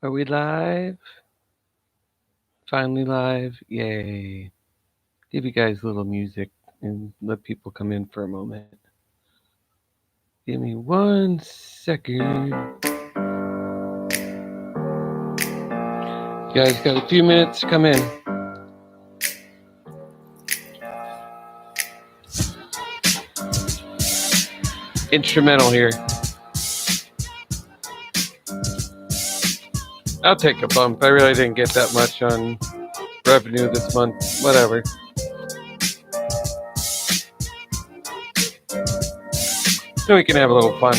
Are we live? Finally live? Yay. Give you guys a little music and let people come in for a moment. Give me 1 second. You guys got a few minutes to come in. Instrumental here. I'll take a bump. I really didn't get that much on revenue this month. Whatever. So we can have a little fun.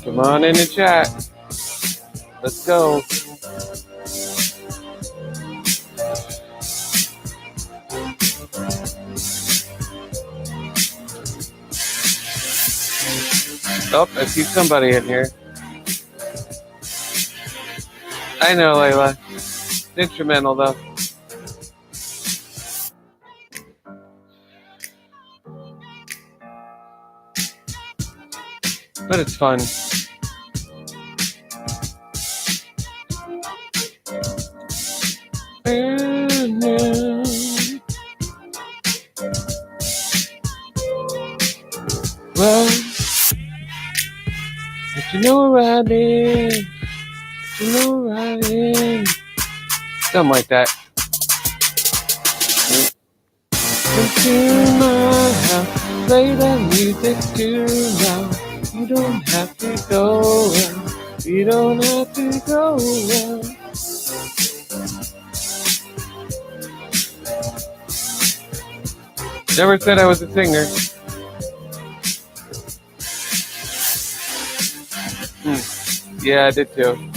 Come on in the chat. Let's go. Oh, I see somebody in here. I know, Layla. It's instrumental, though. But it's fun. Well, if you know where I live, if you know where I live. Something like that. Come to my house, play that music too loud. You don't have to go out. You don't have to go out. Never said I was a singer. Yeah, I did too.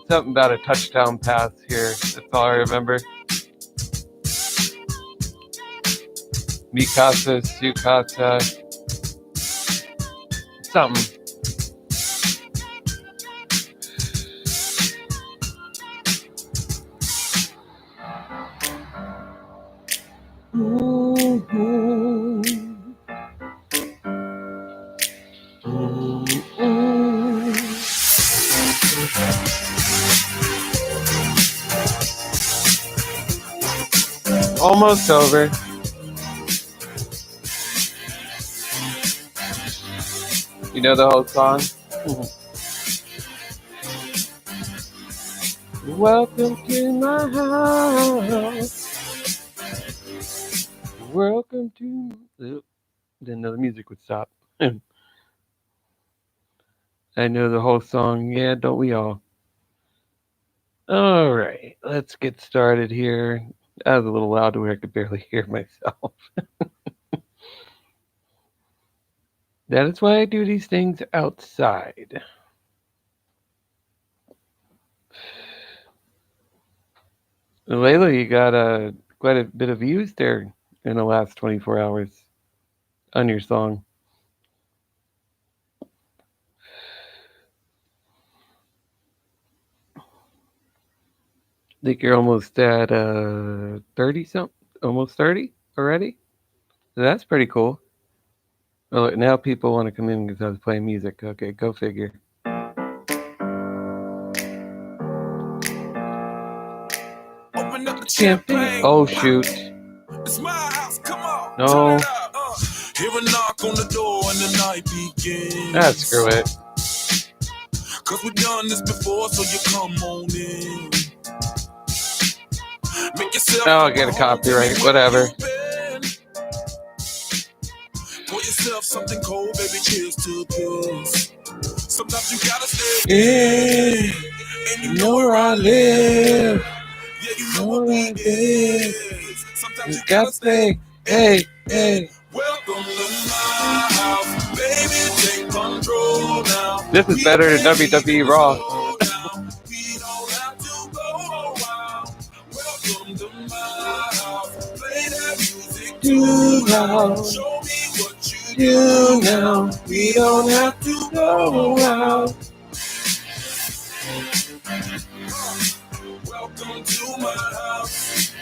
Something about a touchdown pass here. That's all I remember. Mikasa, Sukasa. Something. Almost over. You know the whole song? Welcome to my house. Welcome to... Didn't know the music would stop. I know the whole song. Yeah, don't we all? All right, let's get started here. I was a little loud where I could barely hear myself. That is why I do these things outside. Layla, you got quite a bit of views there in the last 24 hours on your song. I think you're almost at 30 something, almost 30 already. So that's pretty cool. Well, now people want to come in because I was playing music. Okay, go figure. Open up the champagne. Oh shoot! It's my house. Come on. No. Hear a knock on the door and the night begins. Ah, screw it. Cause we've done this before, so you come on in. Make yourself I'll get a copyright, whatever. Pour yourself something cold, baby, cheers to this. Sometimes you gotta stay in, and you know where I live. Yeah, you know what we is. Sometimes you gotta stay, hey. Welcome to my house, baby, take control now. This is better than WWE Raw. too loud. Show me what you You do now, we don't have to go out. Welcome to my house.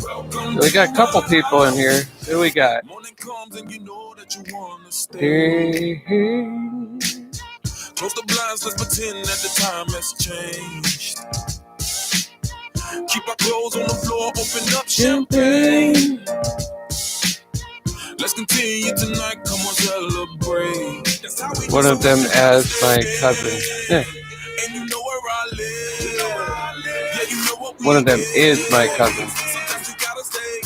Welcome We got a couple people in here. Who we got? Morning comes and you know that you wanna stay. Hey. Close the blinds, let's pretend that the time has changed. Keep our clothes on the floor, open up champagne. Let's continue tonight, come on, celebrate. That's how we One of them as my cousin. And you know where I live. Yeah, you know what we One of them did. is my cousin. Sometimes you gotta stay.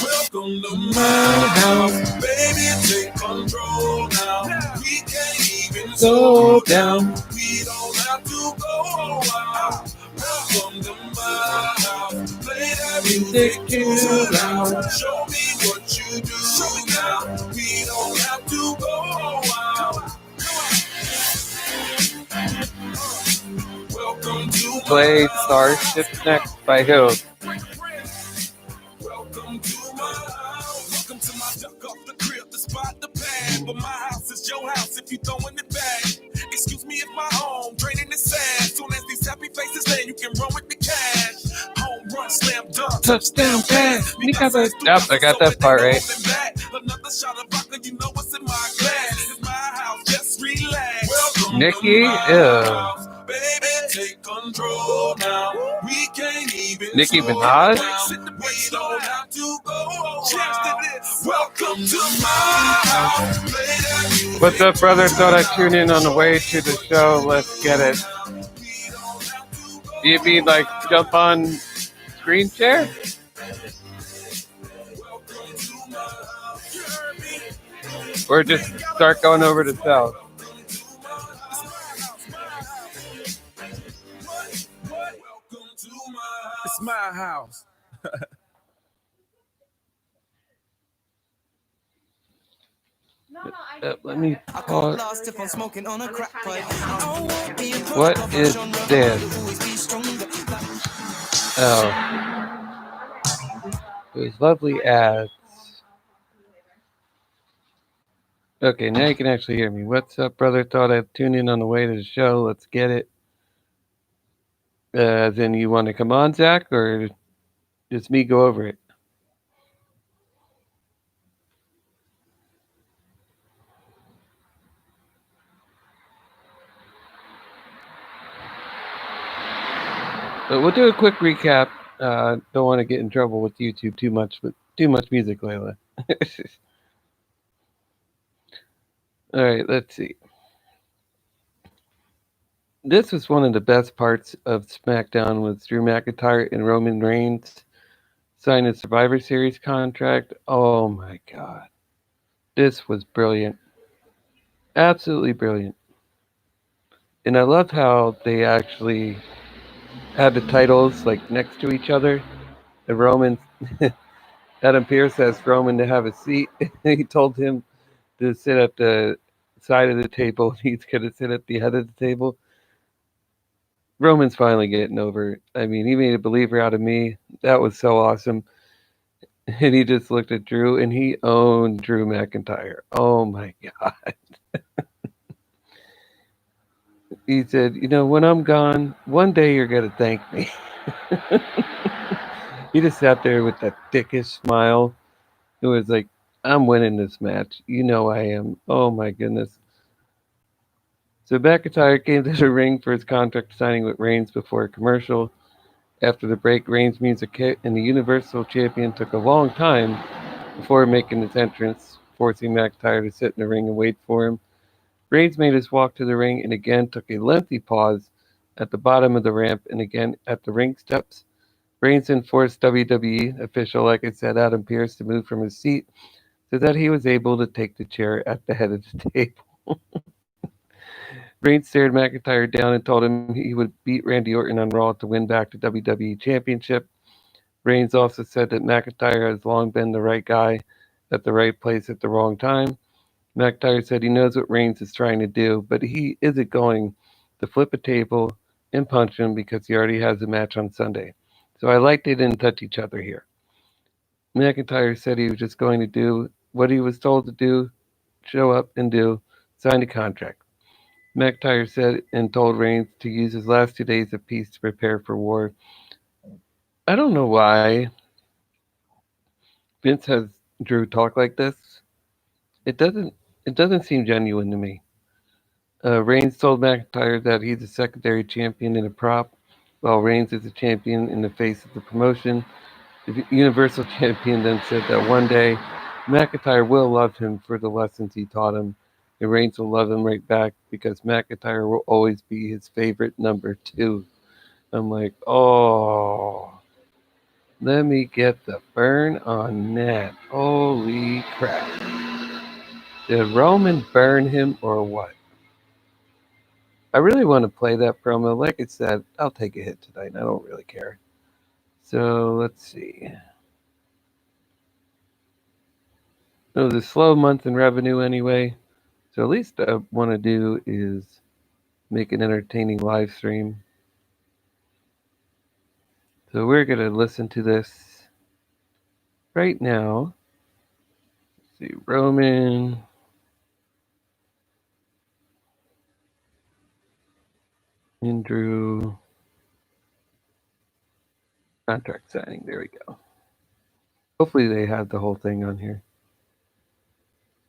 Welcome to My house. Baby, take control now. We can't even Slow down. We don't have to go out. Welcome to my house. Play that music too loud. Show me what you do now. We don't have to go out. Welcome to Play Starship Next by who? Welcome to my house. Welcome to my duck off the crib, the spot, the pad. But my house is your house if you throwing it back. Excuse me if my home draining is sad. Soon as these happy faces land, you can run with the cash. Home run, slam dunk, Touchdown pass. Yep, I got that part right. Another shot of vodka, you know what's in my glass. It's my house, just relax. Welcome Nikki, to my ew. house. Baby, take control now. We can't even Nicki slow Minaj? down. We don't have to go out. Welcome to my house. Play that music. What's up, brother? Thought I'd tune in on the way to the show. Let's get it. Do you mean like jump on screen share? Or just start going over to South? It's my house. Let me pause. Lost if I'm smoking on a crack pipe. What is this? Oh. It was lovely ads. Okay, now you can actually hear me. What's up, brother? Thought I'd tune in on the way to the show. Let's get it. As in, you want to come on, Zach, or just me go over it? But we'll do a quick recap. Don't want to get in trouble with YouTube too much, but too much music, Layla. All right, let's see. This was one of the best parts of SmackDown was Drew McIntyre and Roman Reigns signed a Survivor Series contract. Oh my God. This was brilliant. Absolutely brilliant. And I love how they actually had the titles like next to each other. The Roman, Adam Pearce asked Roman to have a seat. He told him to sit at the side of the table. He's going to sit at the head of the table. Roman's finally getting over it. I mean, he made a believer out of me. That was so awesome. And he just looked at Drew, and he owned Drew McIntyre. Oh, my God. He said, you know, when I'm gone, one day you're going to thank me. He just sat there with that thickest smile. It was like, I'm winning this match. You know I am. Oh, my goodness. So McIntyre came to the ring for his contract signing with Reigns before a commercial. After the break, Reigns' music hit, and the Universal Champion took a long time before making his entrance, forcing McIntyre to sit in the ring and wait for him. Reigns made his walk to the ring and again took a lengthy pause at the bottom of the ramp and again at the ring steps. Reigns then forced WWE official, like I said, Adam Pearce, to move from his seat so that he was able to take the chair at the head of the table. Reigns stared McIntyre down and told him he would beat Randy Orton on Raw to win back the WWE Championship. Reigns also said that McIntyre has long been the right guy at the right place at the wrong time. McIntyre said he knows what Reigns is trying to do, but he isn't going to flip a table and punch him because he already has a match on Sunday. So I like they didn't touch each other here. McIntyre said he was just going to do what he was told to do, show up and do, sign a contract. McIntyre said and told Reigns to use his last 2 days of peace to prepare for war. I don't know why Vince has Drew talk like this. It doesn't seem genuine to me. Reigns told McIntyre that he's a secondary champion and a prop, while Reigns is a champion in the face of the promotion. The Universal Champion then said that one day McIntyre will love him for the lessons he taught him, and Reigns will love him right back because McIntyre will always be his favorite number 2. I'm like, oh, let me get the burn on that. Holy crap. Did Roman burn him or what? I really want to play that promo. Like I said, I'll take a hit tonight. I don't really care. So let's see. It was a slow month in revenue anyway. So at least I want to do is make an entertaining live stream. So we're going to listen to this right now. Let's see, Roman. Andrew. Contract signing. There we go. Hopefully they have the whole thing on here.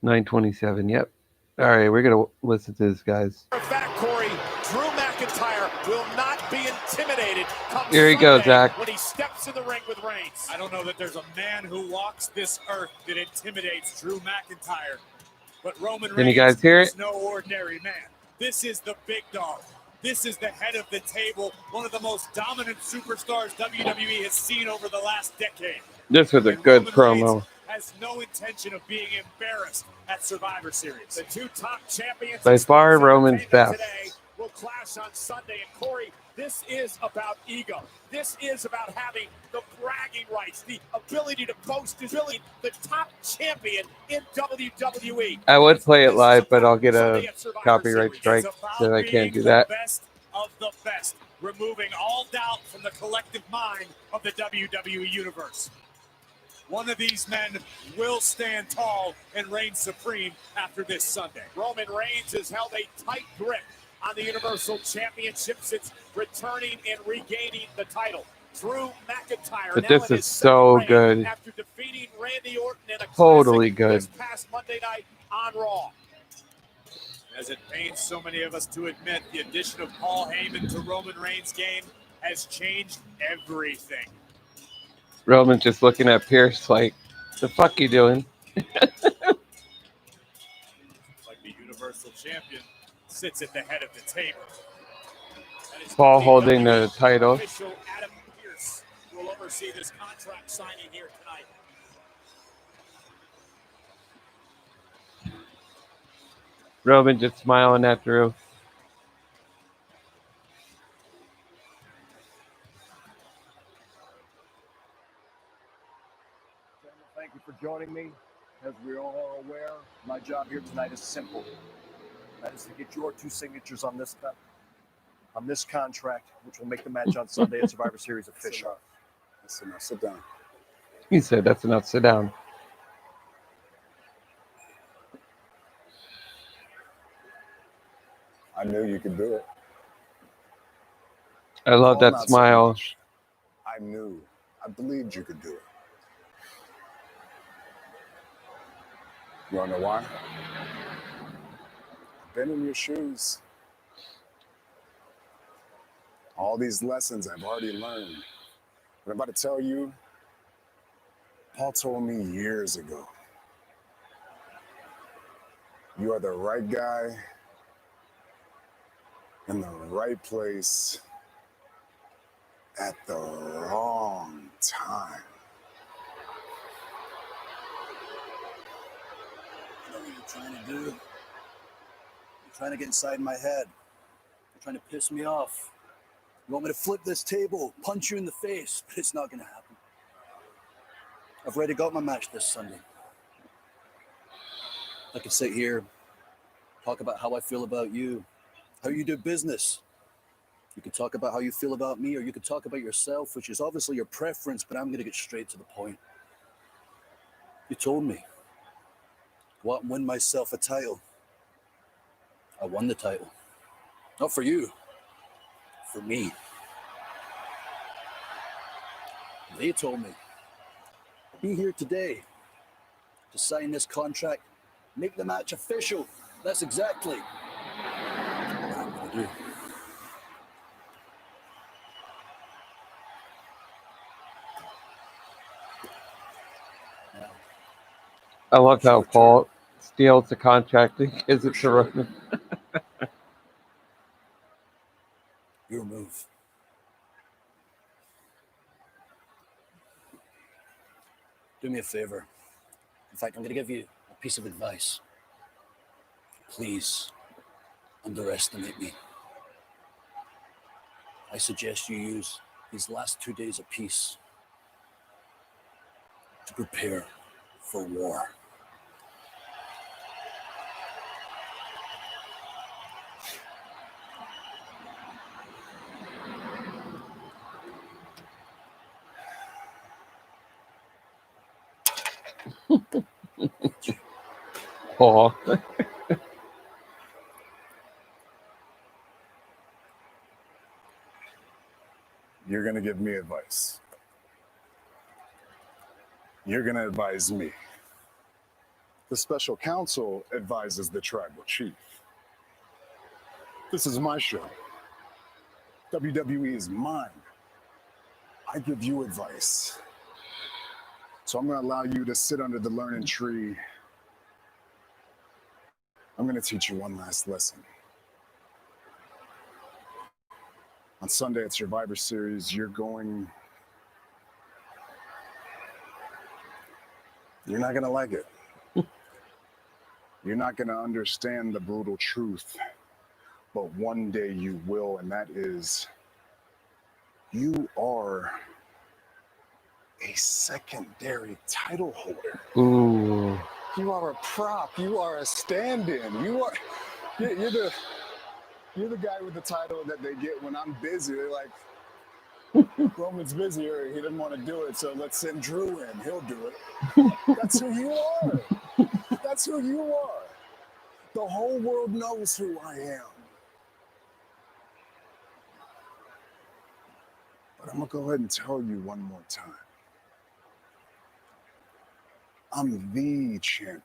9:27. Yep. All right, we're going to listen to this, guys. In fact, Corey, Drew McIntyre will not be intimidated come Here he goes, Sunday Zach. when he steps in the ring with Reigns. I don't know that there's a man who walks this earth that intimidates Drew McIntyre, but Roman Can you Reigns guys hear is it? no ordinary man. This is the big dog. This is the head of the table, one of the most dominant superstars WWE has seen over the last decade. This was a And good Roman promo. Reigns has no intention of being embarrassed at Survivor Series. The two top champions By in far, sports Roman's entertainment best. today will clash on Sunday. And Corey, this is about ego. This is about having the bragging rights, the ability to boast as really the top champion in WWE. I would play it This is live, but about I'll get a Sunday at Survivor copyright Series. strike, It's about so I can't do being that. the best of the best, removing all doubt from the collective mind of the WWE Universe. One of these men will stand tall and reign supreme after this Sunday. Roman Reigns has held a tight grip on the Universal Championship since returning and regaining the title. Drew McIntyre But now this in is his so second reign good. after defeating Randy Orton in a Totally classic good. this past Monday night on Raw. As it pains so many of us to admit, the addition of Paul Heyman to Roman Reigns' game has changed everything. Roman's just looking at Pearce like, the fuck you doing? Like the Universal Champion sits at the head of the table. That is Paul WWE holding the title. Official Adam Pearce will oversee this contract signing here tonight. Roman just smiling at Drew. Thank you for joining me. As we all are aware, my job here tonight is simple. That is to get your 2 signatures on this contract, which will make the match on Sunday at Survivor Series official. That's enough. Sit down. He said, that's enough. Sit down. I knew you could do it. I love Oh, that not so smile. much. I believed you could do it. You wanna know why? I've been in your shoes. All these lessons I've already learned. What I'm about to tell you, Paul told me years ago. You are the right guy in the right place at the wrong time. I know what you're trying to do. You're trying to get inside my head. You're trying to piss me off. You want me to flip this table, punch you in the face, but it's not going to happen. I've already got my match this Sunday. I can sit here, talk about how I feel about you, how you do business, You could talk about how you feel about me, or you could talk about yourself, which is obviously your preference, but I'm going to get straight to the point. You told me, go out and win myself a title. I won the title. Not for you, for me. They told me, be here today to sign this contract, make the match official. That's exactly what I'm going to do. Now, I love how Short Paul steals the contract and gives it to Sure. Roman. Your move. Do me a favor. In fact, I'm going to give you a piece of advice. Please underestimate me. I suggest you use these last 2 days of peace to prepare for war. Paul. You're going to give me advice. You're going to advise me. The special counsel advises the tribal chief. This is my show. WWE is mine. I give you advice. So I'm going to allow you to sit under the learning tree. I'm going to teach you one last lesson. On Sunday at Survivor Series, you're not going to like it. You're not going to understand the brutal truth, but one day you will, and that is you are a secondary title holder. Ooh. You are a prop. You are a stand-in. You're the guy with the title that they get when I'm busy. They're like, Roman's busy, or he didn't want to do it, so let's send Drew in. He'll do it. That's who you are. That's who you are. The whole world knows who I am. But I'm going to go ahead and tell you one more time. I'm the champion.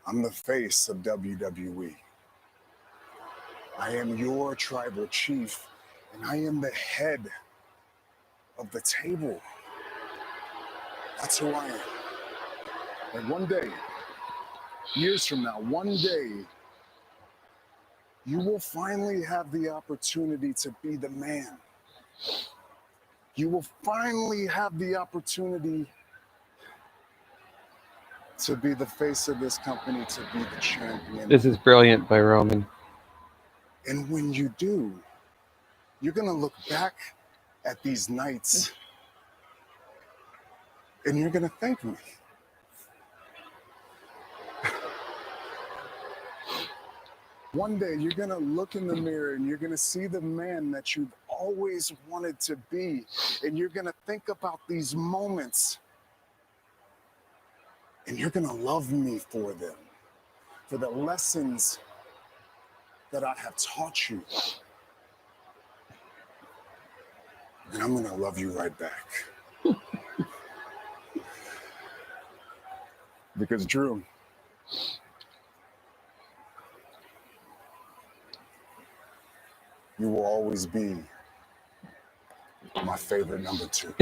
I'm the face of WWE. I am your tribal chief, and I am the head of the table. That's who I am. And one day, years from now, one day, you will finally have the opportunity to be the man. You will finally have the opportunity to be the face of this company, to be the champion. This is brilliant by Roman. And when you do, you're going to look back at these nights and you're going to thank me. One day you're going to look in the mirror and you're going to see the man that you've always wanted to be. And you're going to think about these moments. And you're going to love me for them, for the lessons that I have taught you. And I'm going to love you right back. Because Drew, you will always be my favorite number 2.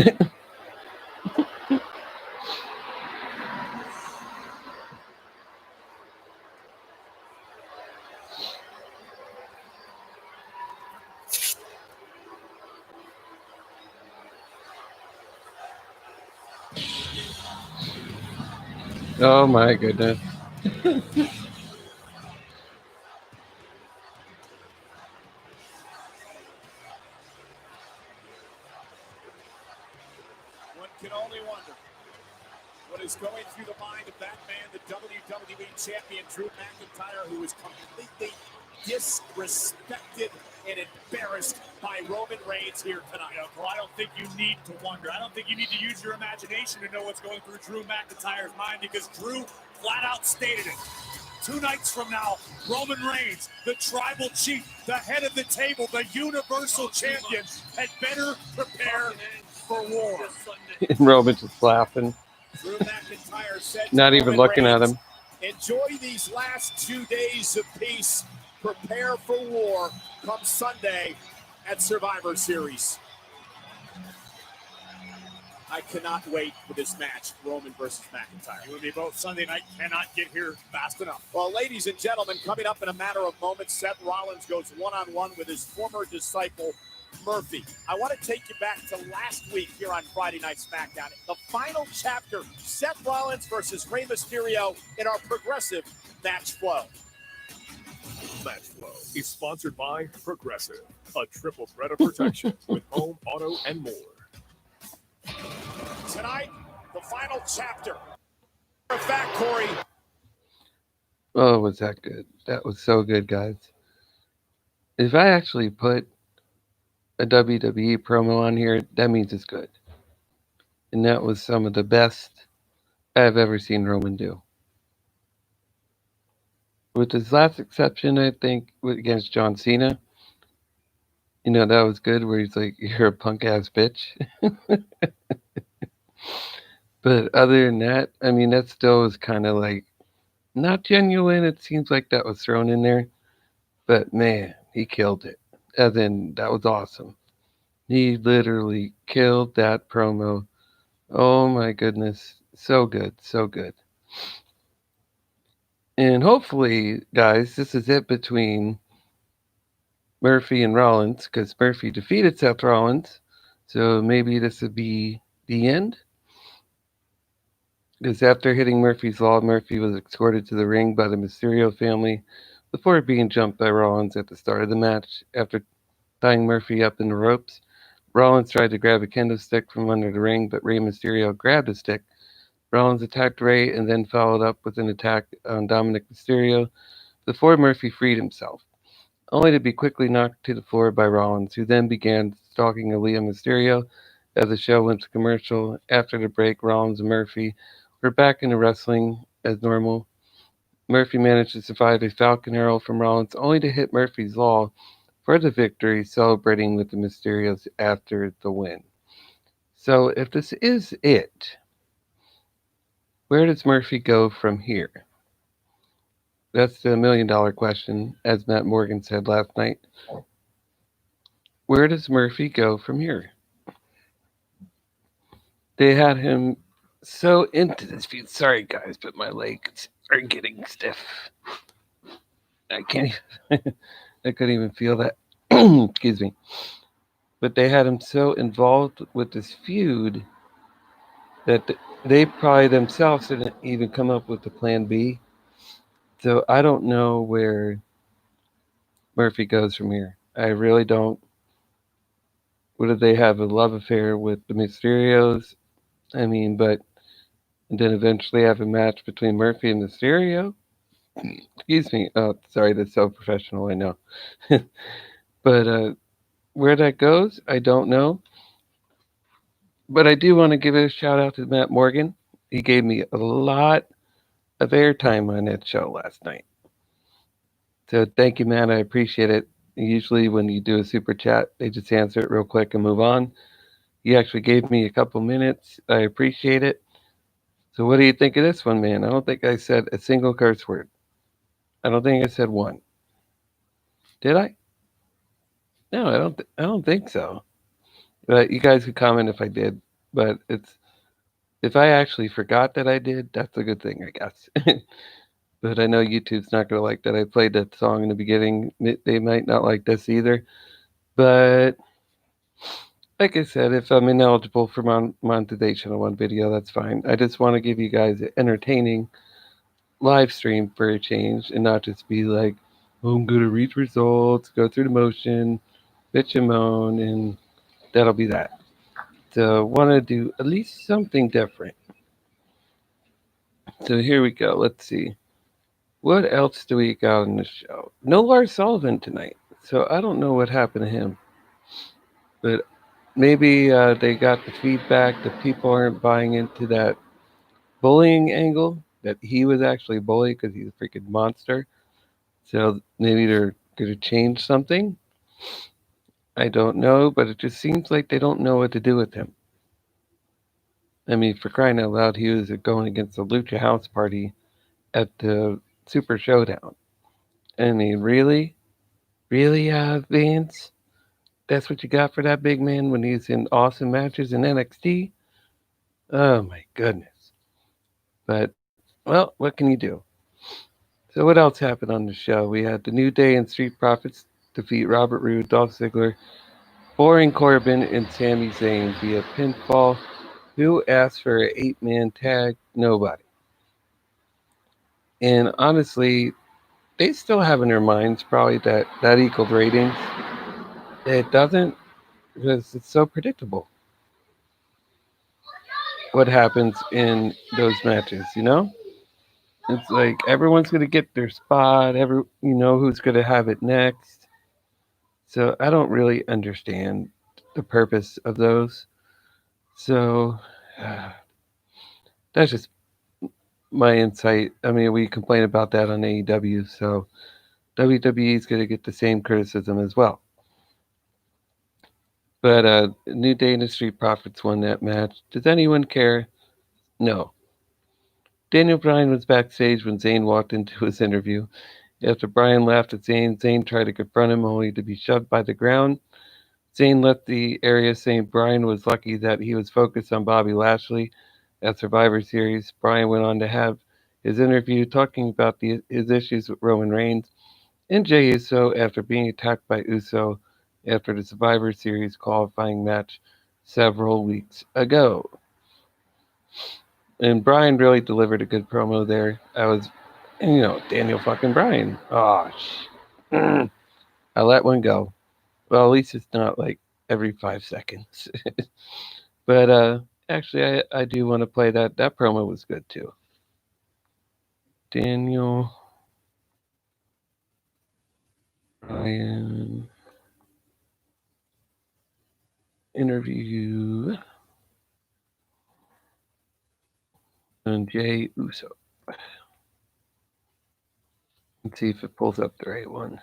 Oh my goodness. One can only wonder what is going through the mind of that man, the WWE Champion Drew McIntyre, who is completely disrespected and embarrassed by Roman Reigns here tonight. Well, I don't think you need to wonder. I don't think you need to use your imagination to know what's going through Drew McIntyre's mind, because Drew flat out stated it. 2 nights from now, Roman Reigns, the tribal chief, the head of the table, the universal champion, had better prepare for war. And Roman just laughing, Drew McIntyre said to not even Roman looking at Reigns, him. enjoy these last 2 days of peace. Prepare for war come Sunday at Survivor Series. I cannot wait for this match, Roman versus McIntyre. You and me both. Sunday night cannot get here fast enough. Well, ladies and gentlemen, coming up in a matter of moments, Seth Rollins goes one-on-one with his former disciple, Murphy. I want to take you back to last week here on Friday Night SmackDown. The final chapter, Seth Rollins versus Rey Mysterio in our progressive match flow. Match Flow is sponsored by Progressive, a triple threat of protection with home, auto, and more. Tonight, the final chapter. For a fact, Corey. Oh, was that good? That was so good, guys. If I actually put a WWE promo on here, that means it's good. And that was some of the best I've ever seen Roman do. With his last exception, I think, against John Cena, that was good, where he's like, you're a punk-ass bitch. But other than that, I mean, that still was kind of like, not genuine. It seems like that was thrown in there. But man, he killed it. As in, that was awesome. He literally killed that promo. Oh my goodness. So good. So good. And hopefully, guys, this is it between Murphy and Rollins, because Murphy defeated Seth Rollins. So maybe this would be the end. Because after hitting Murphy's Law, Murphy was escorted to the ring by the Mysterio family before being jumped by Rollins at the start of the match. After tying Murphy up in the ropes, Rollins tried to grab a kendo stick from under the ring, but Rey Mysterio grabbed the stick. Rollins attacked Rey and then followed up with an attack on Dominic Mysterio before Murphy freed himself, only to be quickly knocked to the floor by Rollins, who then began stalking Aaliyah Mysterio as the show went to commercial. After the break, Rollins and Murphy were back into wrestling as normal. Murphy managed to survive a Falcon Arrow from Rollins, only to hit Murphy's Law for the victory, celebrating with the Mysterios after the win. So if this is it, where does Murphy go from here? That's the $1 million question, as Matt Morgan said last night. Where does Murphy go from here? They had him so into this feud. Sorry, guys, but my legs are getting stiff. I can't even, I couldn't even feel that. Excuse me. But they had him so involved with this feud that they probably themselves didn't even come up with the plan B. So I don't know where Murphy goes from here. I really don't. Whether they have a love affair with the Mysterios, I mean, but and then eventually have a match between Murphy and Mysterio. Excuse me. Oh, sorry, that's so professional, I know. But where that goes, I don't know. But I do want to give a shout out to Matt Morgan. He gave me a lot of airtime on that show last night. So thank you, Matt. I appreciate it. Usually when you do a super chat, they just answer it real quick and move on. You actually gave me a couple minutes. I appreciate it. So what do you think of this one, man? I don't think I said a single curse word. I don't think I said one. Did I? No, I don't think so. But you guys could comment if I did. But if I actually forgot that I did, that's a good thing, I guess. But I know YouTube's not going to like that I played that song in the beginning. They might not like this either. But like I said, if I'm ineligible for monetization on one video, that's fine. I just want to give you guys an entertaining live stream for a change and not just be like, oh, I'm going to read results, go through the motion, bitch and moan, and that'll be that. So want to do at least something different. So here we go. Let's see. What else do we got on the show? No Lars Sullivan tonight, so I don't know what happened to him. But maybe they got the feedback that people aren't buying into that bullying angle, that he was actually bullied because he's a freaking monster. So maybe they're going to change something. I don't know, but it just seems like they don't know what to do with him. I mean, for crying out loud, he was going against the Lucha House Party at the Super Showdown. I mean, really? Really, Vince? That's what you got for that big man when he's in awesome matches in NXT? Oh my goodness. But, well, what can you do? So what else happened on the show? We had the New Day and Street Profits defeat Robert Roode, Dolph Ziggler, Baron Corbin, and Sami Zayn via pinfall. Who asked for an 8-man tag? Nobody. And honestly, they still have in their minds probably that equaled ratings. It doesn't, because it's so predictable what happens in those matches, you know? It's like everyone's going to get their spot, who's going to have it next. So I don't really understand the purpose of those. So that's just my insight. I mean, we complain about that on AEW, so WWE is going to get the same criticism as well. But New Day and the Street Profits won that match. Does anyone care? No. Daniel Bryan was backstage when Zayn walked into his interview. After Bryan laughed at Zayn, Zayn tried to confront him only to be shoved by the ground. Zayn left the area saying Bryan was lucky that he was focused on Bobby Lashley at Survivor Series. Bryan went on to have his interview talking about his issues with Roman Reigns and Jey Uso after being attacked by Uso after the Survivor Series qualifying match several weeks ago. And Bryan really delivered a good promo there. Daniel fucking Bryan. Oh, I let one go. Well, at least it's not like every 5 seconds. But actually, I do want to play that. That promo was good too. Daniel Bryan interview and Jey Uso. Let's see if it pulls up the right one.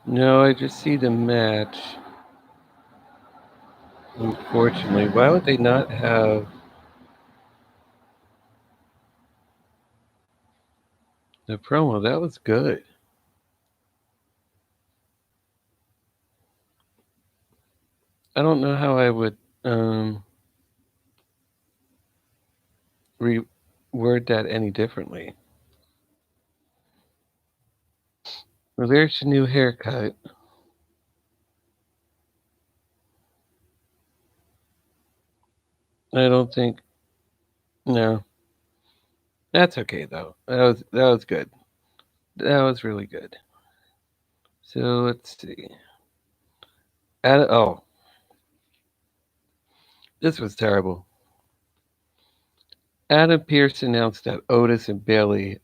No, I just see the match. Unfortunately, why would they not have the promo? That was good. I don't know how I would reword that any differently. Well, there's a new haircut. I don't think. No. That's okay though. That was good. That was really good. So let's see. This was terrible. Adam Pearce announced that Otis and Bayley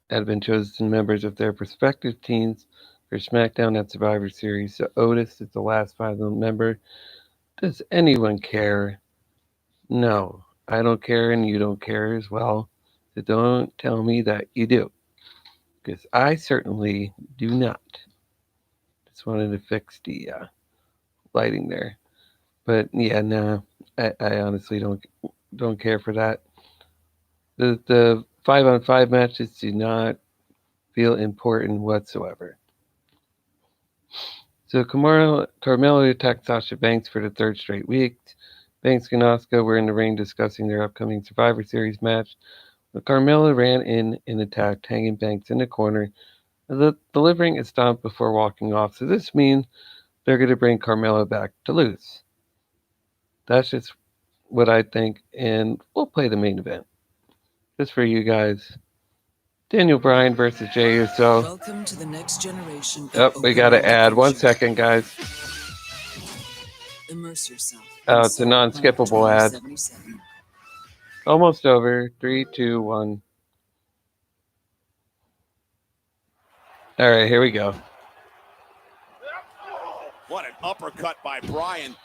had been chosen members of their respective teams for SmackDown at Survivor Series. So Otis is the last final member. Does anyone care? No, I don't care, and you don't care as well. So don't tell me that you do, because I certainly do not. Just wanted to fix the lighting there, but yeah, no, I honestly don't care for that. The 5-on-5 matches do not feel important whatsoever. So Carmella attacked Sasha Banks for the third straight week. Banks and Asuka were in the ring discussing their upcoming Survivor Series match. But Carmella ran in and attacked, hanging Banks in the corner, delivering a stomp before walking off. So this means they're going to bring Carmella back to lose. That's just what I think, and we'll play the main event. Just for you guys. Daniel Bryan versus Jey Uso. Welcome to the next generation. Yep, we got to add 1 second, guys. Immerse yourself. Oh, it's a non-skippable ad. 77. Almost over. 3, 2, 1. All right, here we go. What an uppercut by Bryan.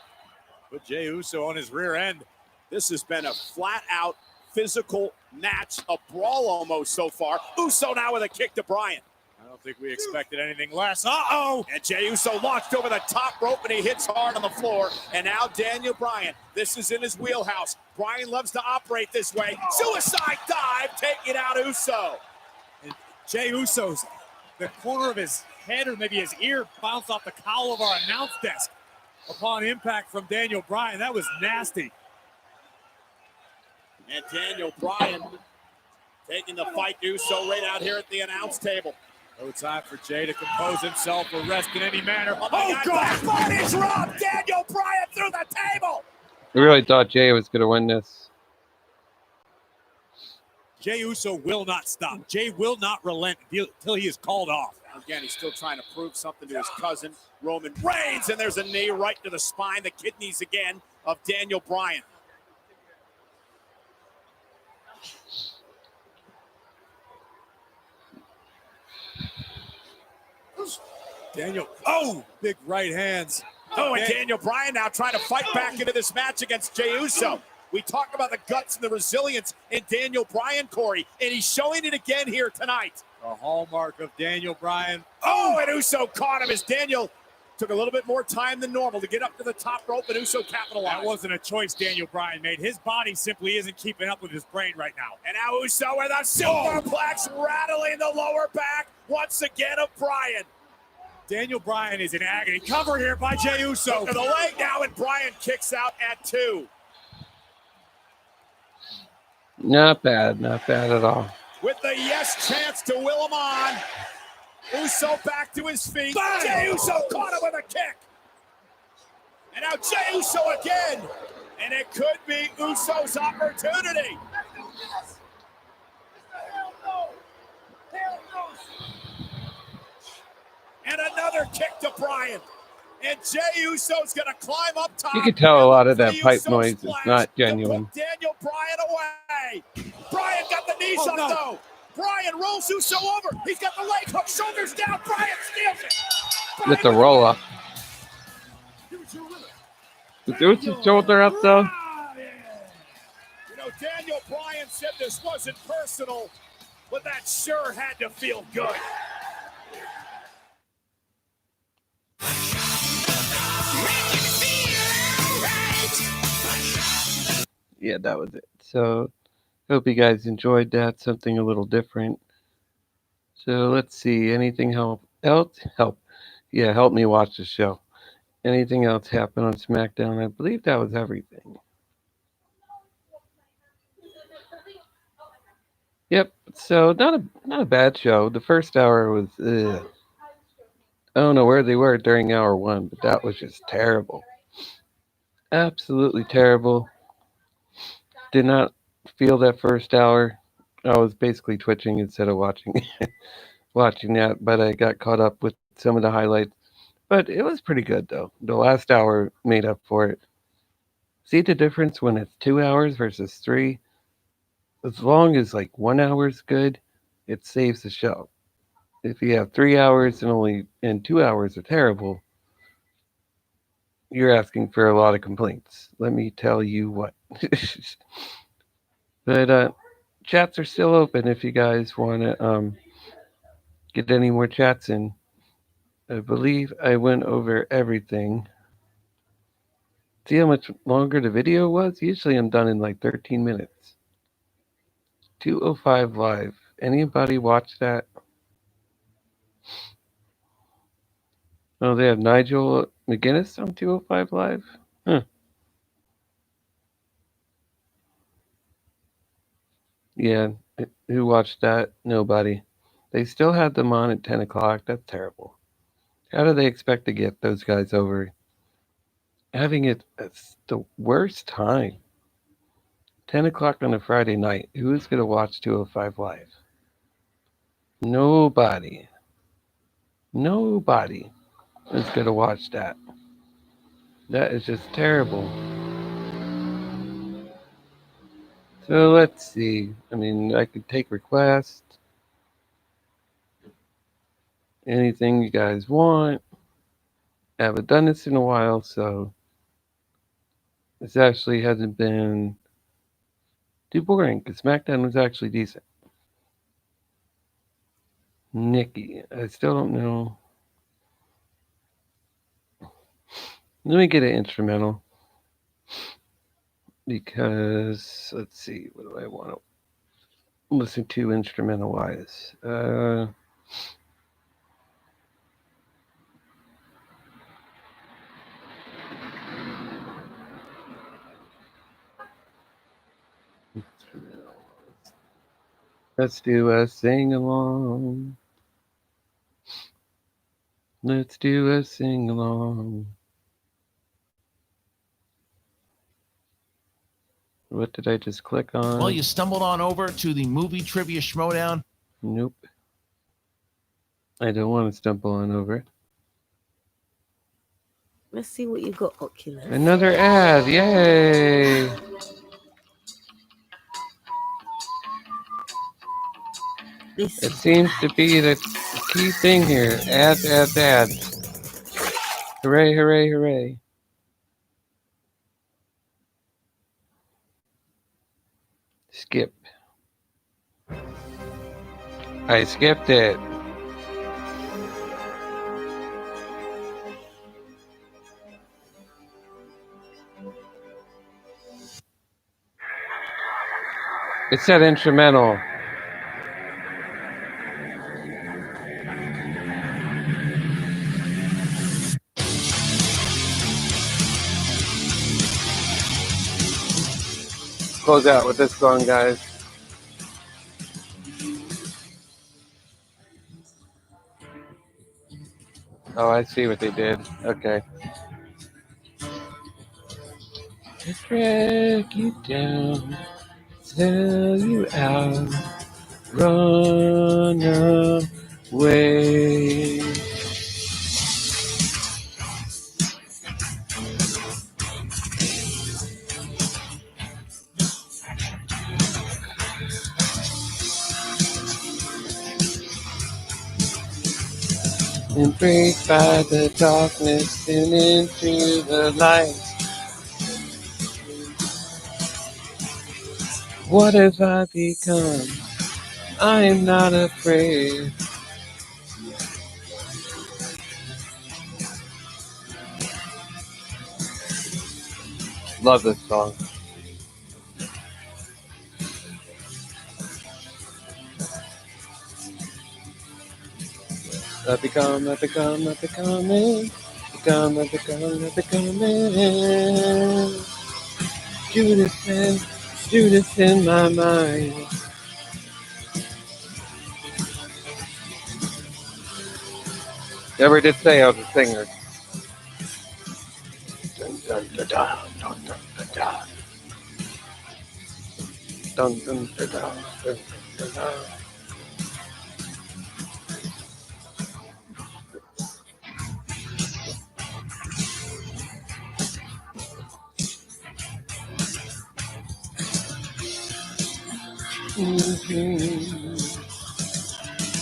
Put Jey Uso on his rear end. This has been a flat-out physical match, a brawl almost so far. Uso now with a kick to Bryan. I don't think we expected anything less. Uh-oh! And Jey Uso launched over the top rope, and he hits hard on the floor. And now Daniel Bryan. This is in his wheelhouse. Bryan loves to operate this way. Suicide dive, taking out Uso. And Jey Uso's, the corner of his head or maybe his ear bounced off the cowl of our announce desk upon impact from Daniel Bryan. That was nasty. And Daniel Bryan taking the fight Uso right out here at the announce table. No time for Jey to compose himself or rest in any manner. Oh, God! Body drop! Daniel Bryan through the table! I really thought Jey was going to win this. Jey Uso will not stop. Jey will not relent until he is called off. Again, he's still trying to prove something to his cousin, Roman Reigns. And there's a knee right to the spine, the kidneys again of Daniel Bryan. Daniel, oh, big right hands. Oh, and Daniel Bryan now trying to fight back into this match against Jey Uso. We talk about the guts and the resilience in Daniel Bryan, Corey, and he's showing it again here tonight. A hallmark of Daniel Bryan. Oh, and Uso caught him as Daniel took a little bit more time than normal to get up to the top rope, and Uso capitalized. That wasn't a choice Daniel Bryan made. His body simply isn't keeping up with his brain right now. And now Uso with a superplex rattling the lower back once again of Bryan. Daniel Bryan is in agony. Cover here by Jey Uso. To the leg now, and Bryan kicks out at 2. Not bad at all. With the yes chance to will him on. Uso back to his feet. Bang! Jey Uso caught him with a kick. And now Jey Uso again. And it could be Uso's opportunity. And another kick to Bryan. And Jey Uso's going to climb up top. You can tell a lot of that pipe noise is not genuine. Daniel Bryan away. Bryan got the knees up though. Bryan rolls Uso over. He's got the leg hook, shoulders down. Bryan steals it. With the roll up. With his shoulder up though. You know, Daniel Bryan said this wasn't personal, but that sure had to feel good. Yeah, that was it. So, hope you guys enjoyed that. Something a little different. So, let's see. Anything else? Help. Yeah, help me watch the show. Anything else happen on SmackDown? I believe that was everything. Yep. So, not a bad show. The first hour was, I don't know where they were during hour 1, but that was just terrible. Absolutely terrible. Did not feel that first hour. I was basically twitching instead of watching that, but I got caught up with some of the highlights. But it was pretty good, though. The last hour made up for it. See the difference when it's 2 hours versus 3? As long as, 1 hour is good, it saves the show. If you have 3 hours and 2 hours are terrible, you're asking for a lot of complaints. Let me tell you what. But chats are still open if you guys want to get any more chats in. I believe I went over everything. See how much longer the video was? Usually I'm done in 13 minutes. 205 live. Anybody watch that? Oh, they have Nigel McGuinness on 205 live? Huh. Yeah, who watched that? Nobody. They still had them on at 10 o'clock. That's terrible. How do they expect to get those guys over? Having it at the worst time. 10 o'clock on a Friday night. Who's going to watch 205 live? Nobody is going to watch that. That is just terrible. So let's see. I mean, I could take requests. Anything you guys want. I haven't done this in a while, so this actually hasn't been too boring because SmackDown was actually decent. Nikki, I still don't know. Let me get an instrumental because let's see, what do I want to listen to instrumental wise? Let's do a sing along. Let's do a sing along. What did I just click on? Well, you stumbled on over to the movie trivia schmodown. Nope. I don't want to stumble on over it. Let's see what you got, Oculus. Another ad. Yay. It seems to be the key thing here. Ads, ads, ads. Hooray, hooray, hooray. Skip. I skipped it. It said instrumental. Close out with this song, guys. Oh, I see what they did. Okay. Just drag you down, sell you out, run away. Embraced by the darkness and into the light. What have I become? I am not afraid. Love this song. I become it. Judas in my mind. Never did say I was a singer. Dun, dun, dun, dun, dun, dun, dun. Dun, dun, dun, dun, dun, dun, dun.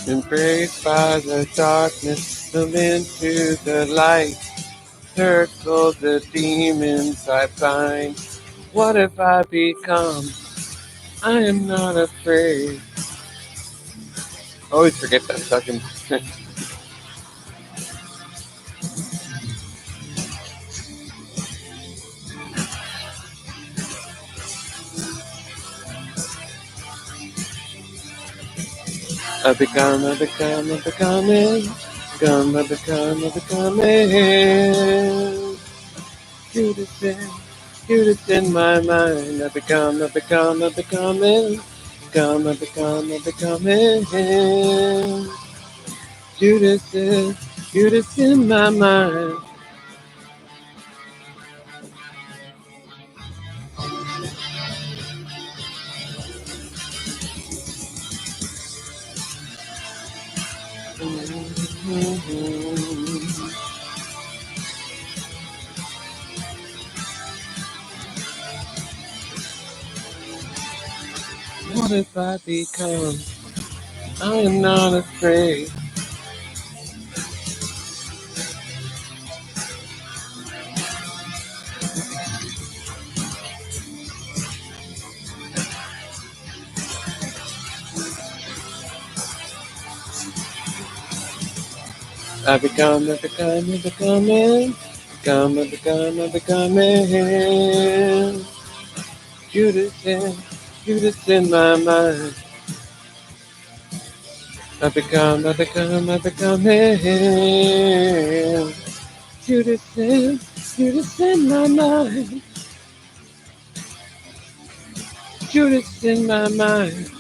Embraced by the darkness, come into the light. Circle the demons I find. What have I become? I am not afraid. Always forget that second. I become it. Judas in my mind. I become it. Judas in my mind. What if I become? I am not afraid. I become, I become, I becoming. Become, I become, I becoming. Judas in my mind. I become, I become, I becoming. Judas in my mind. Judas in my mind.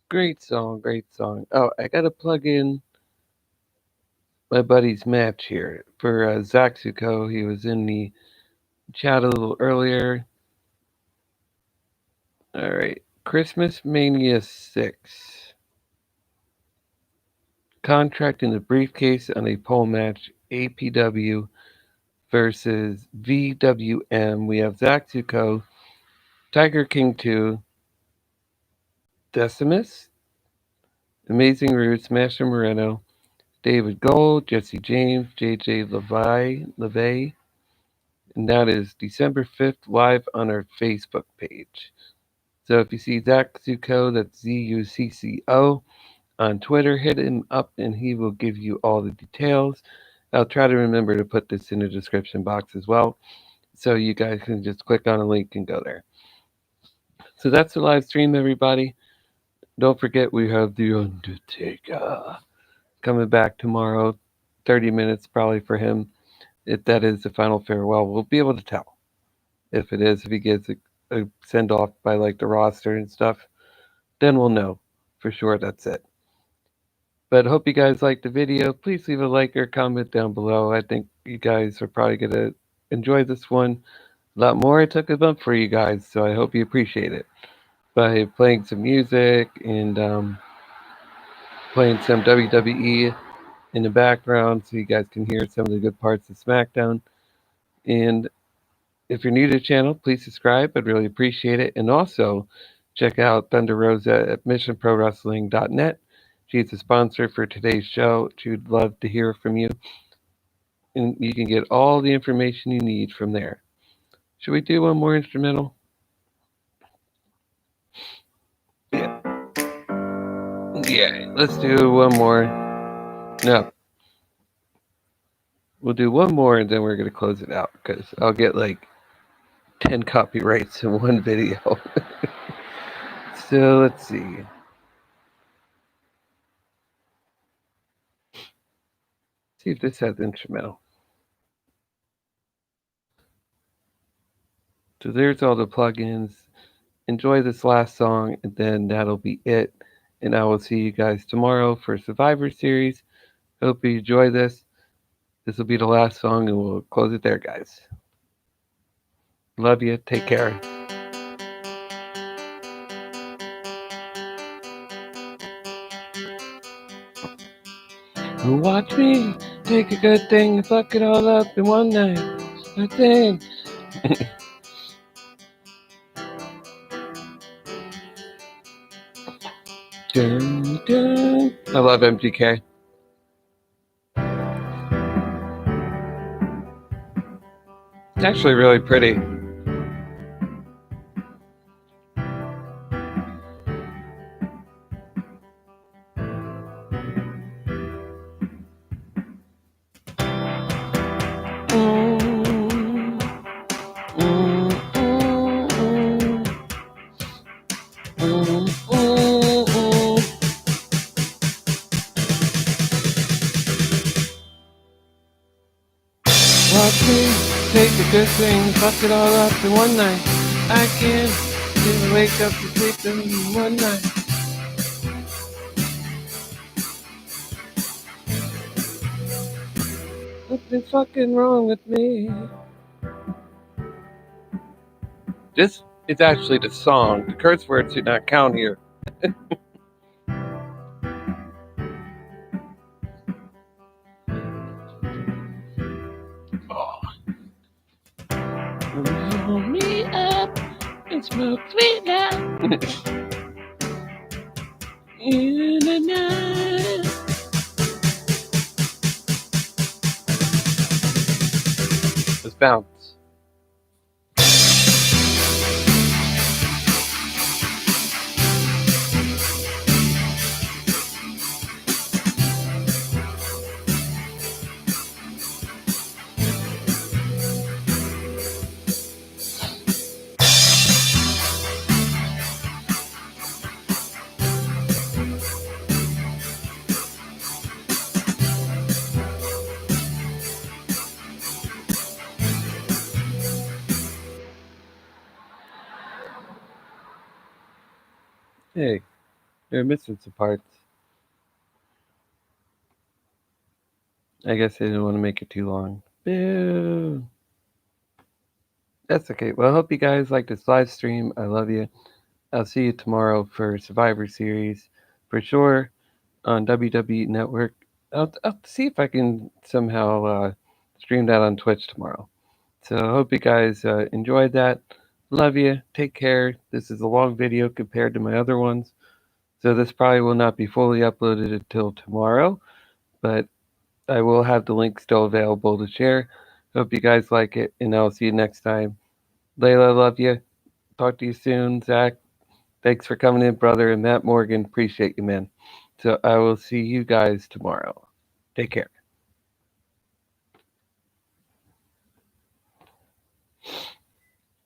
Great song, great song. Oh, I gotta plug in my buddy's match here for Zaxuko. He was in the chat a little earlier. All right, Christmas Mania 6. Contract in the briefcase on a pole match. APW versus VWM. We have Zaxuko, Tiger King 2, Decimus, Amazing Roots, Master Moreno, David Gold, Jesse James, JJ LeVay, and that is December 5th live on our Facebook page. So if you see Zaxuko, that's ZUCCO, on Twitter, hit him up and he will give you all the details. I'll try to remember to put this in the description box as well, so you guys can just click on a link and go there. So that's the live stream, everybody. Don't forget we have The Undertaker coming back tomorrow. 30 minutes probably for him. If that is the final farewell, we'll be able to tell. If it is, if he gets a send-off by like the roster and stuff, then we'll know for sure that's it. But hope you guys liked the video. Please leave a like or comment down below. I think you guys are probably going to enjoy this one a lot more. I took a bump for you guys, so I hope you appreciate it. By playing some music and playing some WWE in the background so you guys can hear some of the good parts of SmackDown. And if you're new to the channel, please subscribe. I'd really appreciate it. And also, check out Thunder Rosa at missionprowrestling.net. She's a sponsor for today's show. She would love to hear from you. And you can get all the information you need from there. Should we do one more instrumental? Yeah. Yeah, let's do one more. No. We'll do one more and then we're going to close it out because I'll get like 10 copyrights in one video. So let's see. See if this has instrumental. So there's all the plugins. Enjoy this last song and then that'll be it. And I will see you guys tomorrow for Survivor Series. Hope you enjoy this. This will be the last song and we'll close it there, guys. Love you. Take care. Watch me take a good thing and fuck it all up in one night. I think. Dun, dun. I love MGK. It's actually really pretty. Watch me take a good thing, fuck it all up in one night. I can't even wake up to sleep in one night. Something's fucking wrong with me. This is actually the song. The curse words do not count here. Oh. smoke sweet love in the night. Let's bounce. Hey, they're missing some parts. I guess they didn't want to make it too long. Boo! That's okay. Well, I hope you guys like this live stream. I love you. I'll see you tomorrow for Survivor Series for sure on WWE Network. I'll see if I can somehow stream that on Twitch tomorrow. So I hope you guys enjoyed that. Love you. Take care. This is a long video compared to my other ones. So this probably will not be fully uploaded until tomorrow. But I will have the link still available to share. Hope you guys like it. And I'll see you next time. Layla, love you. Talk to you soon. Zach, thanks for coming in, brother. And Matt Morgan, appreciate you, man. So I will see you guys tomorrow. Take care.